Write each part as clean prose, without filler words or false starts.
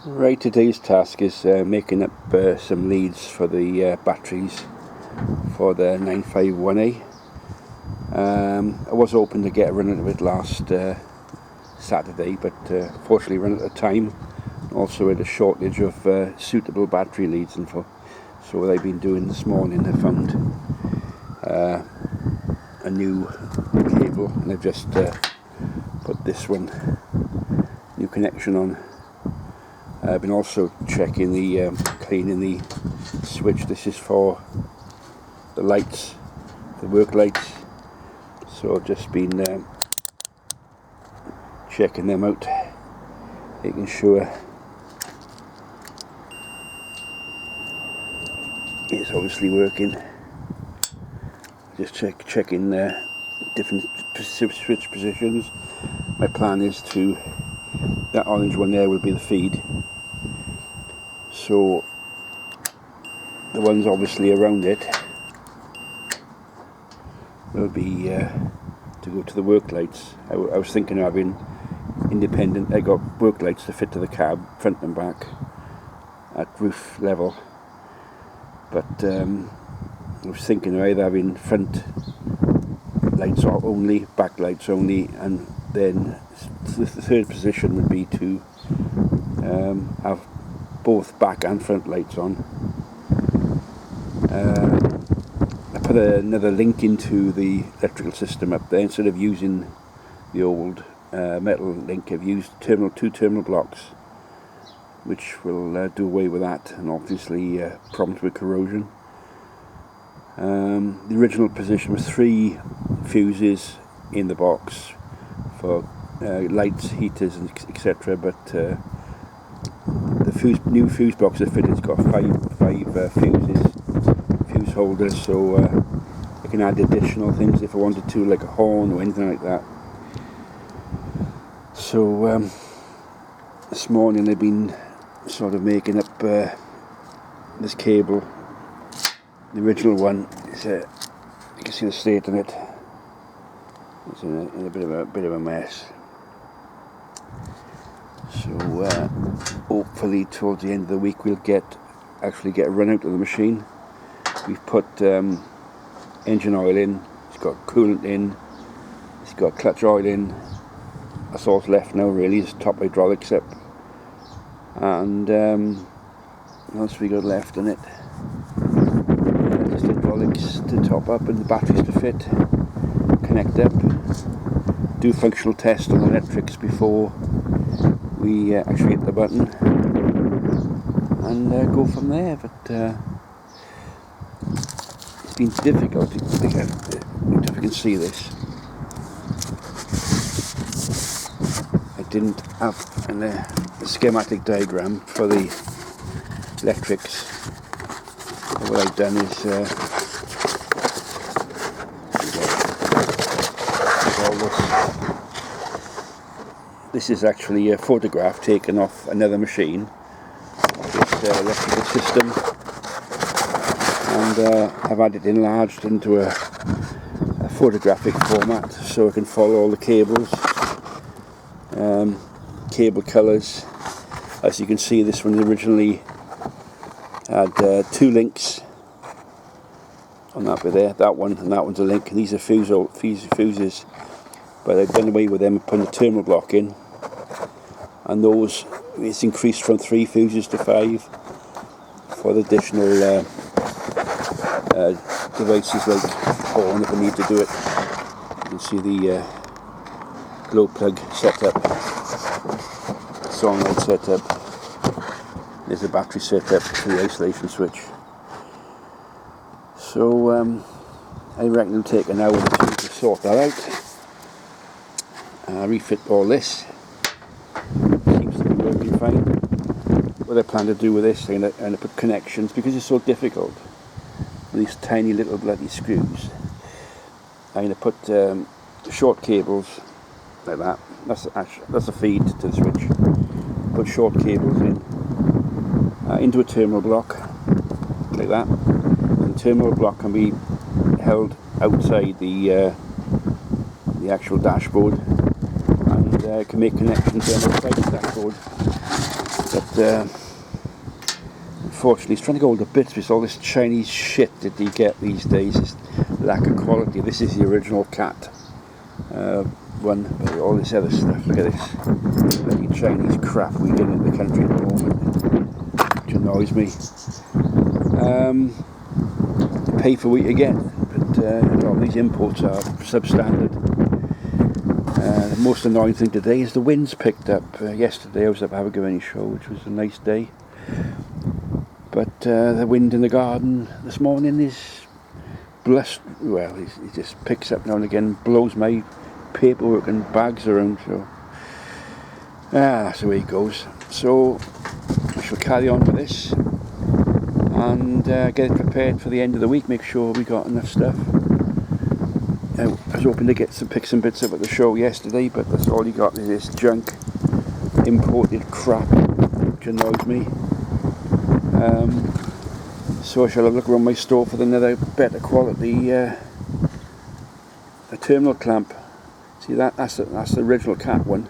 Right, today's task is making up some leads for the batteries for the 951A. I was hoping to get a run of it last Saturday, but fortunately ran out of time. Also had a shortage of suitable battery leads, and so what I've been doing this morning, I found a new cable, and I've just put this one new connection on. I've been also checking cleaning the switch. This is for the lights, the work lights. So I've just been checking them out, making sure it's obviously working. Just checking different switch positions. My plan is that orange one there will be the feed. So the ones obviously around it will be to go to the work lights. I was thinking of having independent. I got work lights to fit to the cab, front and back, at roof level. But I was thinking of either having front lights only, back lights only, and then the third position would be to have both back and front lights on. I put another link into the electrical system up there. Instead of using the old metal link, I've used two terminal blocks, which will do away with that and obviously problems with corrosion. The original position was 3 fuses in the box for lights, heaters, and etc. But the new fuse box I fitted has got five fuse holders, so I can add additional things if I wanted to, like a horn or anything like that. So this morning I've been sort of making up this cable. The original one is you can see the state on it. It's in a bit of a mess. So hopefully towards the end of the week we'll actually get a run out of the machine. We've put engine oil in, it's got coolant in, it's got clutch oil in. That's all that's left now really, is top hydraulics up. And what else we got left in it? Just hydraulics to top up and the batteries to fit, connect up, do functional test on the electrics before we actually hit the button, and go from there. But it's been difficult. I don't know if you can see this. I didn't have a schematic diagram for the electrics. What I've done is this is actually a photograph taken off another machine of this electrical system, and I've had it enlarged into a photographic format so I can follow all the cables, cable colours. As you can see, this one originally had 2 links on that bit there, that one and that one's a link. These are fuses, but I've done away with them and put a terminal block in, and those, it's increased from 3 fuses to 5 for the additional devices like horn if I need to do it. You can see the glow plug setup, song light setup. There's a battery setup for the isolation switch. So I reckon it'll take an hour or 2 to sort that out. Refit all this. Seems to be working fine. What I plan to do with this, I'm going to put connections, because it's so difficult with these tiny little bloody screws. I'm going to put short cables like that. That's a feed to the switch. Put short cables in into a terminal block like that. And the terminal block can be held outside the actual dashboard, and can make connections on outside the dashboard. But unfortunately it's trying to go all the bits with all this Chinese shit that you get these days. This lack of quality. This is the original cat one, but all this other stuff. Look at this bloody Chinese crap we get in the country at the moment, which annoys me. You pay for what you get, but a lot of these imports are substandard. The most annoying thing today is the wind's picked up. Yesterday I was up at Abergavenny show, which was a nice day, but the wind in the garden this morning is well, it just picks up now and again, blows my paperwork and bags around, so that's the way it goes. So I shall carry on with this and get it prepared for the end of the week, make sure we got enough stuff. I was hoping to pick some bits up at the show yesterday, but that's all you got is this junk, imported crap, which annoys me. So I shall have a look around my store for another better quality a terminal clamp. See, that's the original cat one,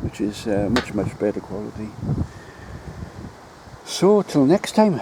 which is much better quality. So till next time.